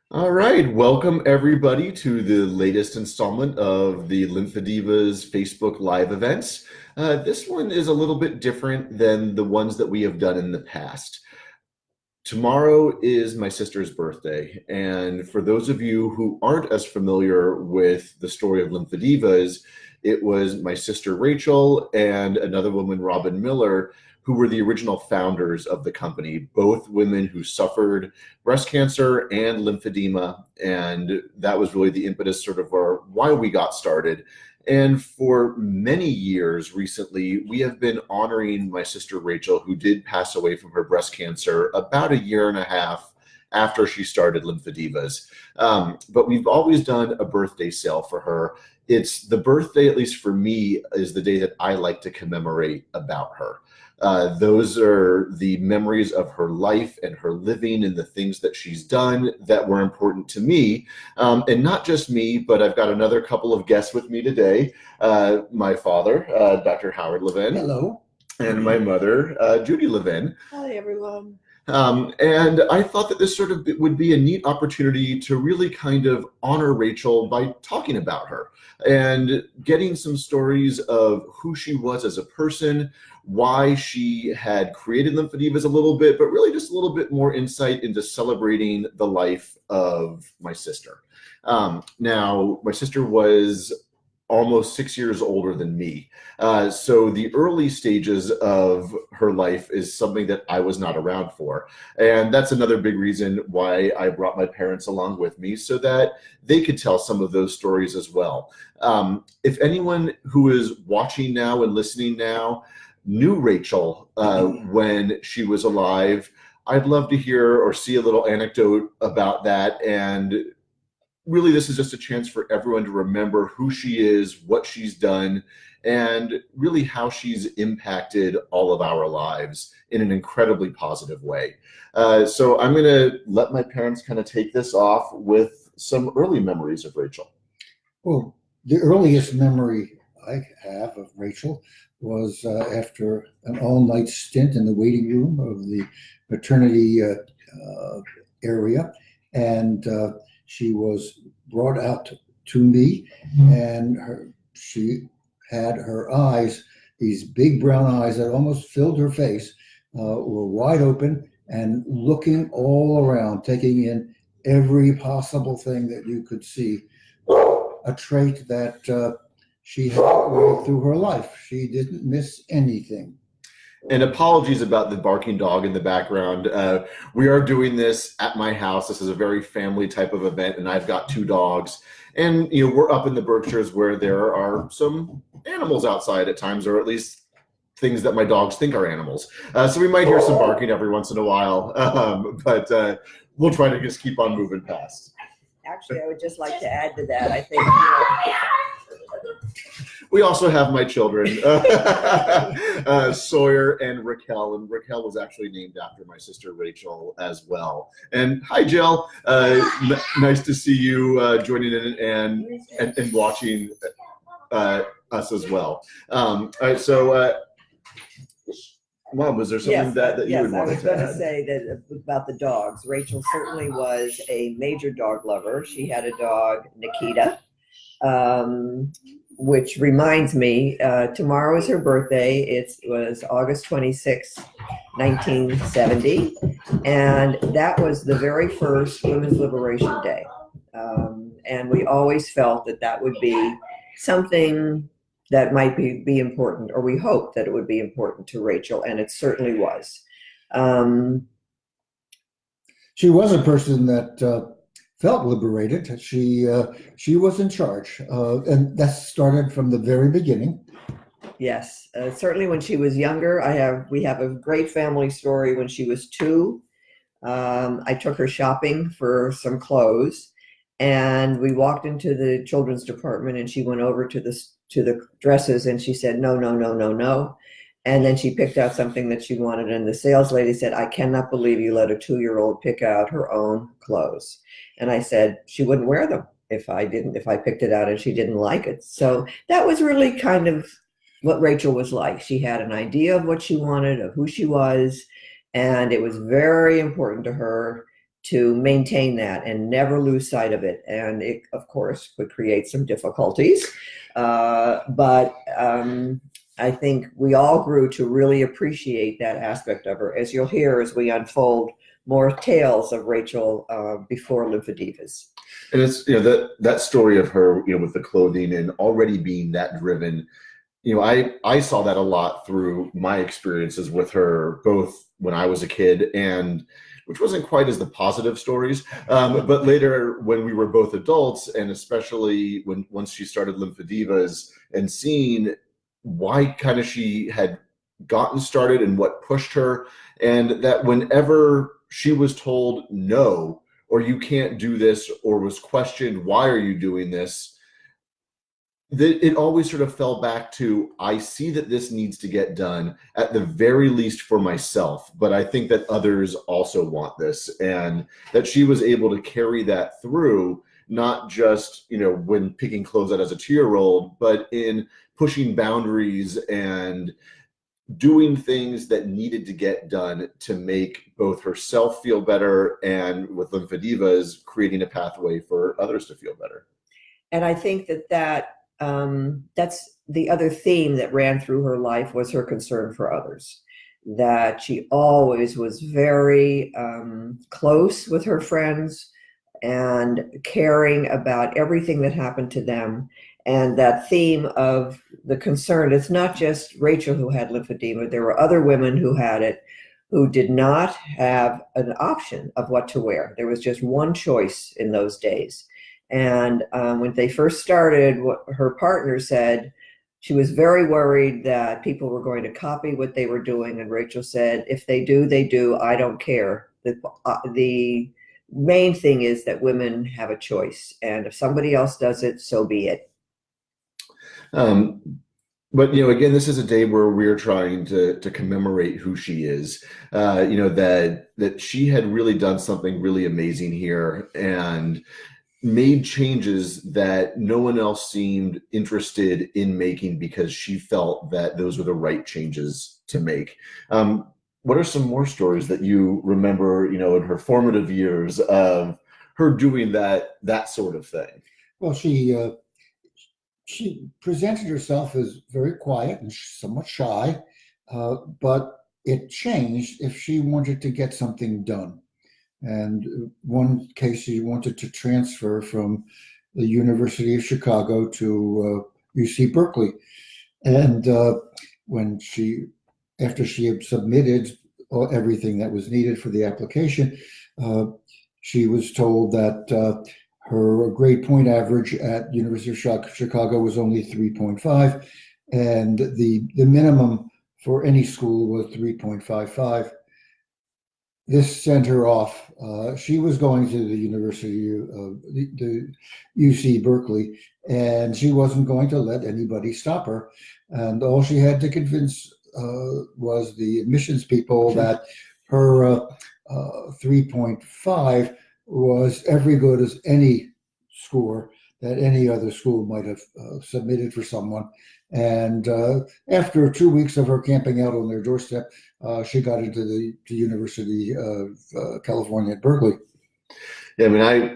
All right, welcome everybody to the latest installment of the LympheDIVAs Facebook Live events. This one is a little bit different than the ones that we have done in the past. Tomorrow is my sister's birthday, and for those of you who aren't as familiar with the story of LympheDIVAs, it was my sister Rachel and another woman, Robin Miller, who were the original founders of the company, both women who suffered breast cancer and lymphedema, and that was really the impetus sort of why we got started. And for many years recently, we have been honoring my sister Rachel, who did pass away from her breast cancer about a year and a half after she started LympheDIVAs. But we've always done a birthday sale for her. It's the birthday, at least for me, is the day that I like to commemorate about her. Those are the memories of her life and her living and the things that she's done that were important to me. And not just me, but I've got another couple of guests with me today. My father, Dr. Howard Levin. Hello. And my mother, Judy Levin. Hi, everyone. And I thought that this sort of would be a neat opportunity to really kind of honor Rachel by talking about her and getting some stories of who she was as a person, why she had created LympheDIVAs a little bit, but really just a little bit more insight into celebrating the life of my sister. Now, my sister was almost 6 years older than me. So the early stages of her life is something that I was not around for. And that's another big reason why I brought my parents along with me so that they could tell some of those stories as well. If anyone who is watching now and listening now knew Rachel when she was alive, I'd love to hear or see a little anecdote about that. And really, this is just a chance for everyone to remember who she is, what she's done, and really how she's impacted all of our lives in an incredibly positive way. So I'm going to let my parents kind of take this off with some early memories of Rachel. Well, the earliest memory I have of Rachel was after an all-night stint in the waiting room of the maternity area, and she was brought out to me, and she had her eyes, these big brown eyes that almost filled her face, were wide open and looking all around, taking in every possible thing that you could see. A trait that she had all through her life. She didn't miss anything. And apologies about the barking dog in the background. We are doing this at my house. This is a very family type of event, and I've got two dogs. And we're up in the Berkshires where there are some animals outside at times, or at least things that my dogs think are animals. So we might hear some barking every once in a while, but we'll try to just keep on moving past. Actually, I would just like to add to that. I think we also have my children, Sawyer and Raquel. And Raquel was actually named after my sister Rachel as well. And hi, Jill. Nice to see you joining in and watching us as well. All right, so Mom, was there something that you would want to add? Yes, I was going to say that about the dogs. Rachel certainly was a major dog lover. She had a dog, Nikita, which reminds me, tomorrow is her birthday. It was August 26, 1970, and that was the very first Women's Liberation Day. And we always felt that that would be something that might be important, or we hoped that it would be important to Rachel, and it certainly was. She was a person that felt liberated. She was in charge, and that started from the very beginning. Yes, certainly when she was younger. We have a great family story. When she was 2, I took her shopping for some clothes, and we walked into the children's department, and she went over to the dresses, and she said, no, no, no, no, no. And then she picked out something that she wanted, and the sales lady said, I cannot believe you let a 2-year-old pick out her own clothes. And I said she wouldn't wear them if I picked it out and she didn't like it. So that was really kind of what Rachel was like. She had an idea of what she wanted, of who she was, and it was very important to her to maintain that and never lose sight of it. And it, of course, could create some difficulties. But I think we all grew to really appreciate that aspect of her, as you'll hear as we unfold more tales of Rachel before LympheDIVAs. And it's, that story of her, with the clothing and already being that driven. I saw that a lot through my experiences with her, both when I was a kid and which wasn't quite as the positive stories, but later when we were both adults, and especially once she started LympheDIVAs and seeing why kind of she had gotten started and what pushed her, and that whenever she was told no, or you can't do this, or was questioned, why are you doing this? That it always sort of fell back to, I see that this needs to get done at the very least for myself, but I think that others also want this, and that she was able to carry that through, not just, when picking clothes out as a 2-year-old, but in pushing boundaries and doing things that needed to get done to make both herself feel better, and with LympheDIVAs, creating a pathway for others to feel better. And I think that that's the other theme that ran through her life, was her concern for others. That she always was very close with her friends and caring about everything that happened to them. And that theme of the concern, it's not just Rachel who had lymphedema. There were other women who had it, who did not have an option of what to wear. There was just one choice in those days. And when they first started, what her partner said, she was very worried that people were going to copy what they were doing. And Rachel said, if they do, they do. I don't care. The main thing is that women have a choice. And if somebody else does it, so be it. But, again, this is a day where we're trying to commemorate who she is, that she had really done something really amazing here, and made changes that no one else seemed interested in making, because she felt that those were the right changes to make. What are some more stories that you remember, in her formative years of her doing that sort of thing? Well, she presented herself as very quiet and somewhat shy, but it changed if she wanted to get something done. And one case, she wanted to transfer from the University of Chicago to UC Berkeley. And after she had submitted everything that was needed for the application, she was told that her grade point average at University of Chicago was only 3.5, and the minimum for any school was 3.55. This sent her off. She was going to the University of the UC Berkeley, and she wasn't going to let anybody stop her. And all she had to convince was the admissions people that her 3.5 was every good as any score that any other school might have submitted for someone. And after 2 weeks of her camping out on their doorstep, she got into the University of California at Berkeley. Yeah,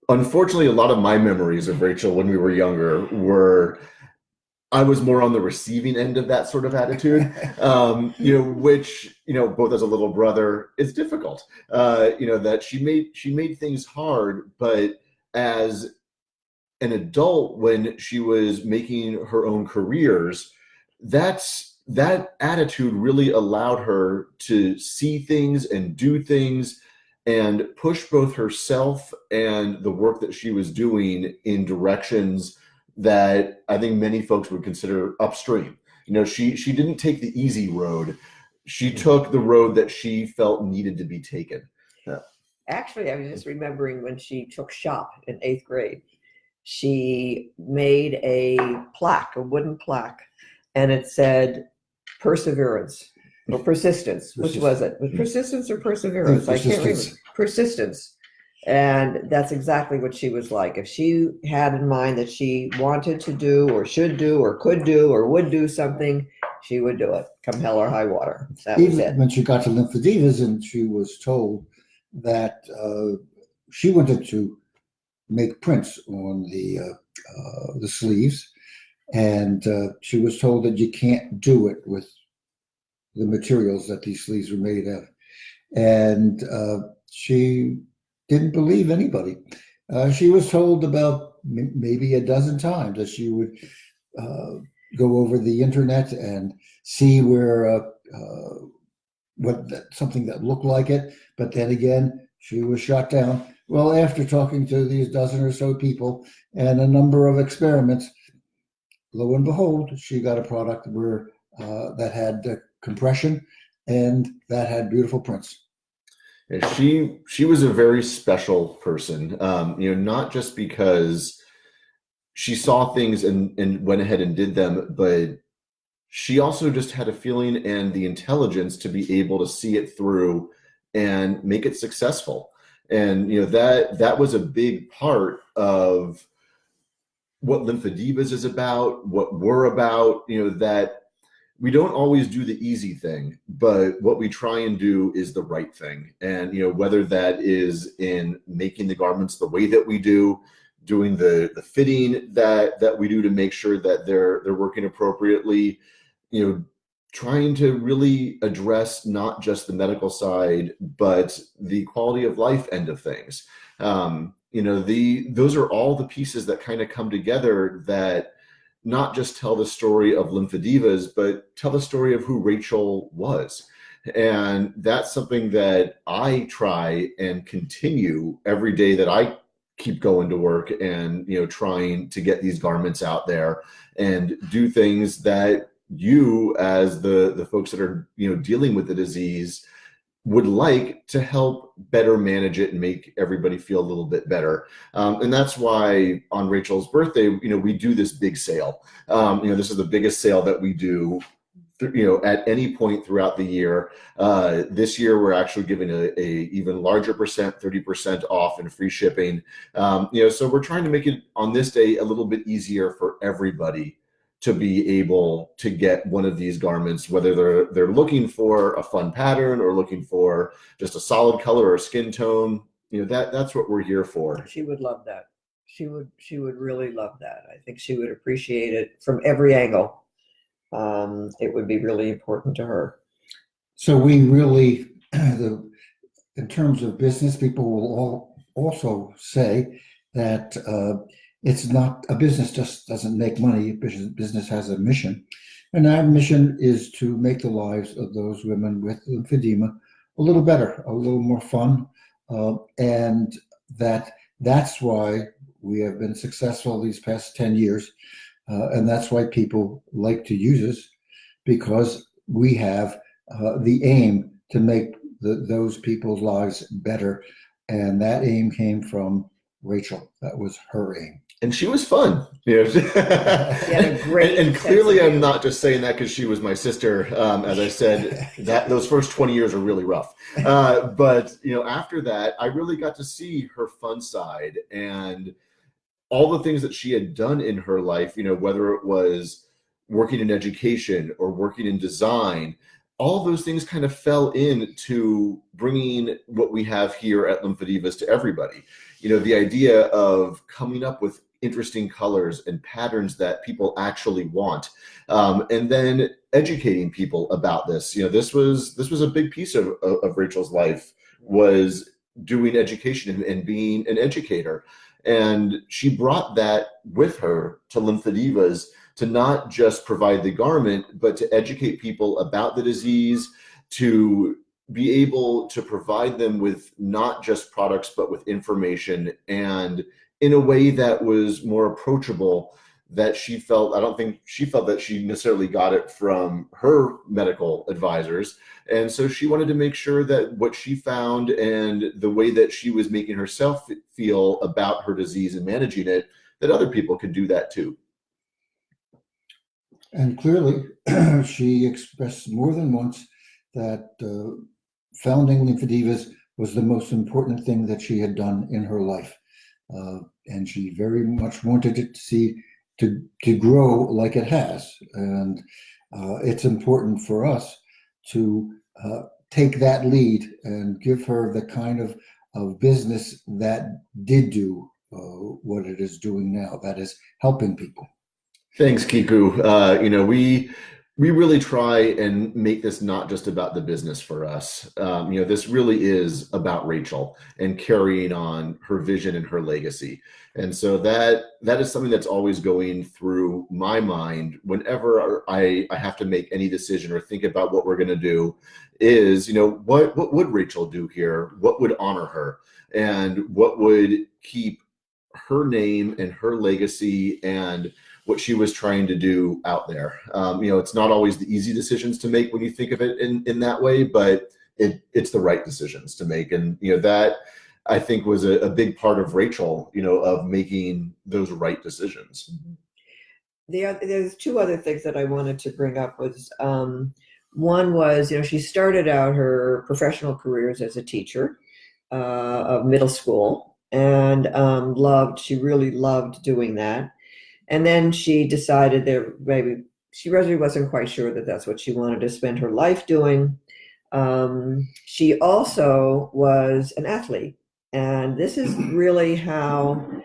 unfortunately, a lot of my memories of Rachel when we were younger were, I was more on the receiving end of that sort of attitude, which, both as a little brother, it's difficult, that she made things hard, but as an adult, when she was making her own careers, that attitude really allowed her to see things and do things and push both herself and the work that she was doing in directions that I think many folks would consider upstream. She didn't take the easy road. She took the road that she felt needed to be taken. Actually, I was just remembering when she took shop in 8th grade, she made a wooden plaque, and it said perseverance or persistence. Which was it? Persistence or perseverance? I can't remember. Persistence. And that's exactly what she was like. If she had in mind that she wanted to do or should do or could do or would do something, she would do it, come hell or high water. That was it. Even when she got to LympheDIVAs and she was told that she wanted to make prints on the sleeves, and she was told that you can't do it with the materials that these sleeves were made of. And she didn't believe anybody. She was told about maybe a dozen times that she would go over the internet and see where something that looked like it, but then again, she was shot down. Well, after talking to these dozen or so people and a number of experiments, lo and behold, she got a product that had compression and that had beautiful prints. And she was a very special person, not just because she saw things and went ahead and did them, but she also just had a feeling and the intelligence to be able to see it through and make it successful. And that was a big part of what LympheDIVAs is about, what we're about, that we don't always do the easy thing, but what we try and do is the right thing. And whether that is in making the garments the way that we do, doing the fitting that we do to make sure that they're working appropriately, trying to really address not just the medical side, but the quality of life end of things. Those are all the pieces that kind of come together that not just tell the story of LympheDIVAs, but tell the story of who Rachel was. And that's something that I try and continue every day that I keep going to work and, trying to get these garments out there and do things that you, as the folks that are, dealing with the disease, would like to help better manage it and make everybody feel a little bit better. And that's why on Rachel's birthday, we do this big sale. This is the biggest sale that we do, at any point throughout the year. This year, we're actually giving a even larger percent, 30% off and free shipping. So we're trying to make it on this day a little bit easier for everybody to be able to get one of these garments, whether they're looking for a fun pattern or looking for just a solid color or skin tone. That's what we're here for. She would love that. She would really love that. I think she would appreciate it from every angle. It would be really important to her. So we really, in terms of business, people will also say that it's not a business just doesn't make money. Business has a mission, and our mission is to make the lives of those women with lymphedema a little better, a little more fun, and that's why we have been successful these past 10 years, and that's why people like to use us, because we have the aim to make those people's lives better, and that aim came from Rachel. That was her aim. And she was fun. She had a great and clearly sense of I'm not just saying that because she was my sister. As I said, that those first 20 years are really rough. But after that, I really got to see her fun side and all the things that she had done in her life, whether it was working in education or working in design. All those things kind of fell into bringing what we have here at LympheDIVAs to everybody. The idea of coming up with interesting colors and patterns that people actually want, and then educating people about this. This was a big piece of Rachel's life, was doing education and being an educator. And she brought that with her to LympheDIVAs, to not just provide the garment, but to educate people about the disease, to be able to provide them with not just products, but with information, and in a way that was more approachable, that I don't think she felt that she necessarily got it from her medical advisors. And so she wanted to make sure that what she found and the way that she was making herself feel about her disease and managing it, that other people could do that too. And clearly, she expressed more than once that founding LympheDIVAs was the most important thing that she had done in her life. And she very much wanted it to grow like it has. And it's important for us to take that lead and give her the kind of business that did do what it is doing now, that is helping people. Thanks, Kiku. We really try and make this not just about the business for us. This really is about Rachel and carrying on her vision and her legacy. And so that is something that's always going through my mind whenever I have to make any decision or think about what we're going to do is, what would Rachel do here? What would honor her? And what would keep her name and her legacy and what she was trying to do out there. It's not always the easy decisions to make when you think of it in that way, but it's the right decisions to make. And, that I think was a big part of Rachel, of making those right decisions. There's two other things that I wanted to bring up was, one was, she started out her professional careers as a teacher of middle school and she really loved doing that. And then she decided that maybe she really wasn't quite sure that that's what she wanted to spend her life doing. She also was an athlete. And this is really how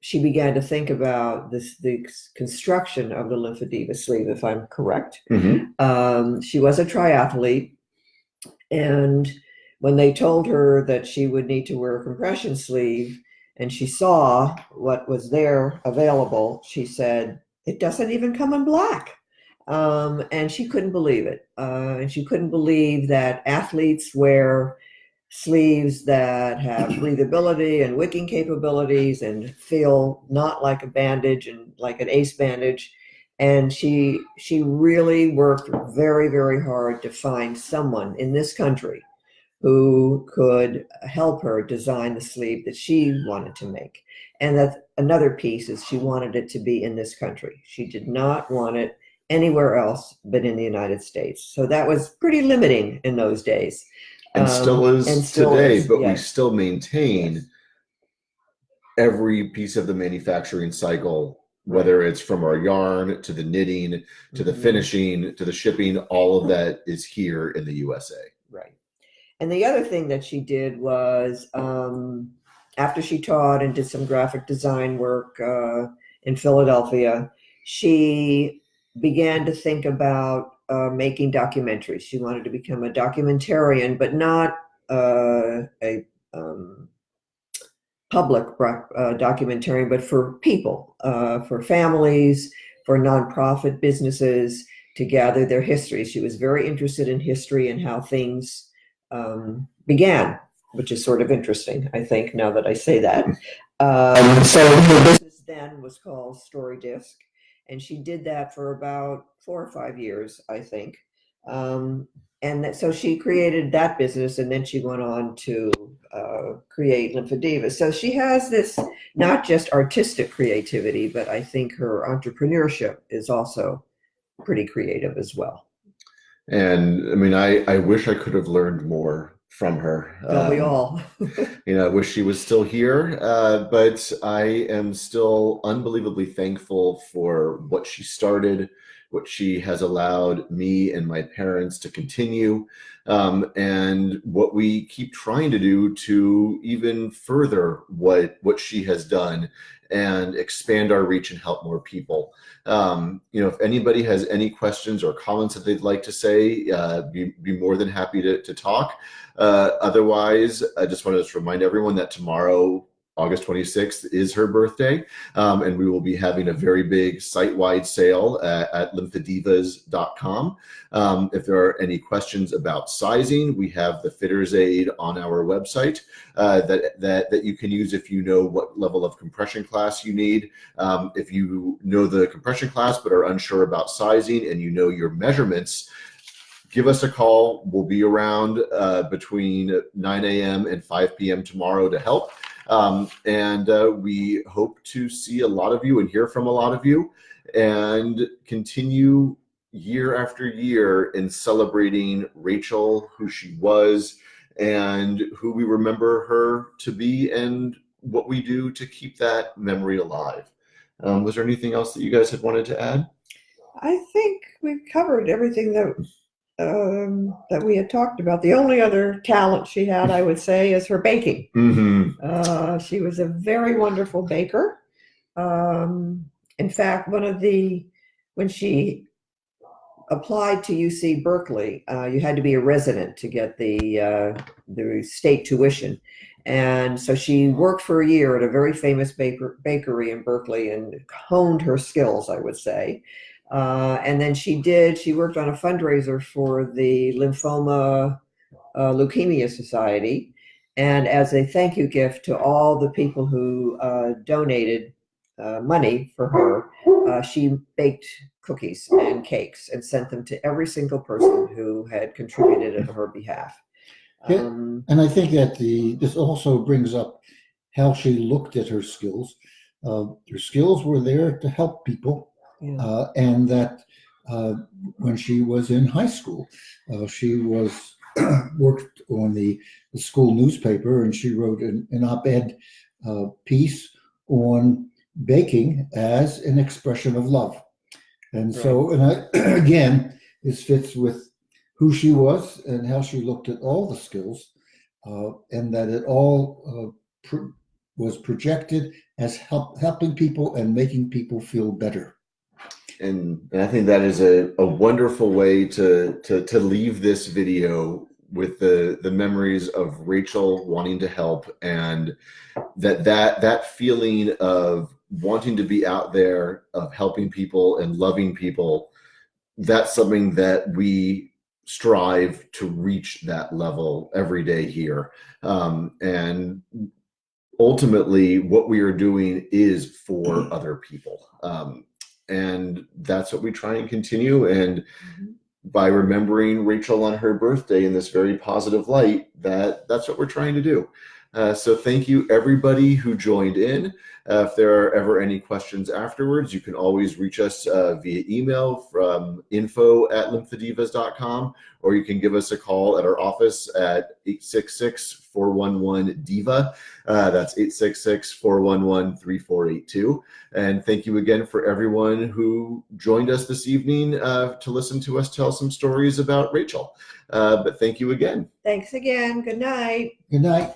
she began to think about the construction of the LympheDIVA sleeve, if I'm correct. Mm-hmm. She was a triathlete. And when they told her that she would need to wear a compression sleeve, and she saw what was there available, she said, it doesn't even come in black. And she couldn't believe it. And she couldn't believe that athletes wear sleeves that have breathability and wicking capabilities and feel not like a bandage and like an ace bandage. And she really worked very, very hard to find someone in this country who could help her design the sleeve that she wanted to make. And that's another piece is she wanted it to be in this country. She did not want it anywhere else but in the United States. So that was pretty limiting in those days. And still is today, but yes. We still maintain Yes. every piece of the manufacturing cycle, whether it's from our yarn to the knitting, to the finishing, to the shipping, all of that is here in the USA. Right. And the other thing that she did was after she taught and did some graphic design work in Philadelphia, she began to think about making documentaries. She wanted to become a documentarian, but not a public documentarian, but for people, for families, for nonprofit businesses to gather their history. She was very interested in history and how things began, which is sort of interesting, I think, now that I say that. So her business then was called Story Disc, and she did that for about 4 or 5 years, I think. So she created that business, and then she went on to create LympheDIVAs. So she has this not just artistic creativity, but I think her entrepreneurship is also pretty creative as well. And I mean, I wish I could have learned more from her. Don't we all? I wish she was still here, but I am still unbelievably thankful for what she started, what she has allowed me and my parents to continue, and what we keep trying to do to even further what she has done and expand our reach and help more people. If anybody has any questions or comments that they'd like to say, be more than happy to talk. Otherwise, I just want to remind everyone that tomorrow, August 26th, is her birthday, and we will be having a very big site-wide sale at LympheDIVAs.com. If there are any questions about sizing, we have the fitter's aid on our website that you can use if you know what level of compression class you need. If you know the compression class but are unsure about sizing and you know your measurements, give us a call. We'll be around between 9 a.m. and 5 p.m. tomorrow to help. We hope to see a lot of you and hear from a lot of you and continue year after year in celebrating Rachel, who she was, and who we remember her to be, and what we do to keep that memory alive. Was there anything else that you guys had wanted to add? I think we've covered everything that that we had talked about. The only other talent she had, I would say, is her baking. She was a very wonderful baker. In fact, when she applied to UC Berkeley, you had to be a resident to get the state tuition. And so she worked for a year at a very famous bakery in Berkeley and honed her skills, I would say. And then she worked on a fundraiser for the Lymphoma Leukemia Society. And as a thank you gift to all the people who donated money for her, she baked cookies and cakes and sent them to every single person who had contributed on her behalf. And I think that this also brings up how she looked at her skills. Her skills were there to help people, and that when she was in high school, she worked on the school newspaper, and she wrote an op-ed piece on baking as an expression of love. And so, again, this fits with who she was and how she looked at all the skills, and that it all was projected as helping people and making people feel better. And I think that is a wonderful way to leave this video with the memories of Rachel wanting to help, and that feeling of wanting to be out there, of helping people and loving people. That's something that we strive to reach that level every day here. And ultimately what we are doing is for other people. And that's what we try and continue. And by remembering Rachel on her birthday in this very positive light, that's what we're trying to do. So thank you everybody who joined in. If there are ever any questions afterwards, you can always reach us via email from info@lymphedivas.com, or you can give us a call at our office at 866-411-DIVA. That's 866-411-3482. And thank you again for everyone who joined us this evening to listen to us tell some stories about Rachel. But thank you again. Thanks again. Good night. Good night.